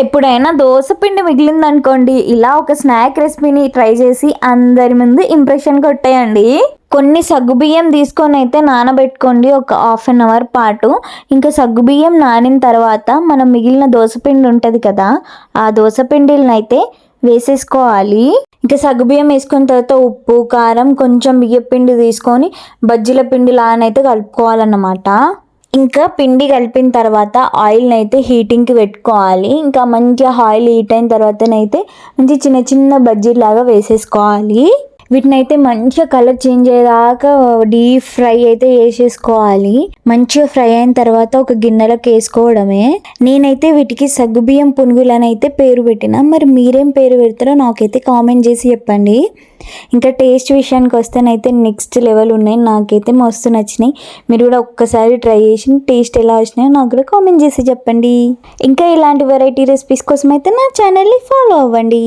ఎప్పుడైనా దోశ పిండి మిగిలిందనుకోండి, ఇలా ఒక స్నాక్ రెసిపీని ట్రై చేసి అందరి ముందు ఇంప్రెషన్ కొట్టేయండి. కొన్ని సగ్గుబియ్యం తీసుకొని అయితే నానబెట్టుకోండి ఒక హాఫ్ అన్ అవర్ పాటు. ఇంకా సగ్గుబియ్యం నానిన తర్వాత మనం మిగిలిన దోశపిండి ఉంటుంది కదా, ఆ దోశపిండిని అయితే వేసేసుకోవాలి. ఇంకా సగ్గుబియ్యం వేసుకున్న తర్వాత ఉప్పు, కారం, కొంచెం బియ్యం పిండి తీసుకొని బజ్జీల పిండి లానైతే కలుపుకోవాలన్నమాట. ఇంకా పిండి కలిపిన తర్వాత ఆయిల్ని అయితే హీటింగ్కి పెట్టుకోవాలి. ఇంకా మంచిగా ఆయిల్ హీట్ అయిన తర్వాతనైతే మంచి చిన్న చిన్న బజ్జీలాగా వేసేసుకోవాలి. వీటిని అయితే మంచిగా కలర్ చేంజ్ అయ్యేదాకా డీప్ ఫ్రై అయితే వేసేసుకోవాలి. మంచిగా ఫ్రై అయిన తర్వాత ఒక గిన్నెలోకి వేసుకోవడమే. నేనైతే వీటికి సగ్గుబియ్యం పునుగులని అయితే పేరు పెట్టిన. మరి మీరేం పేరు పెడతారో నాకైతే కామెంట్ చేసి చెప్పండి. ఇంకా టేస్ట్ విషయానికి వస్తేనైతే నెక్స్ట్ లెవెల్ ఉన్నాయి. నాకైతే మస్తు నచ్చినాయి. మీరు కూడా ఒక్కసారి ట్రై చేసి టేస్ట్ ఎలా వచ్చినాయో నాకు కూడా కామెంట్ చేసి చెప్పండి. ఇంకా ఇలాంటి వెరైటీ రెసిపీస్ కోసం అయితే నా ఛానల్ని ఫాలో అవ్వండి.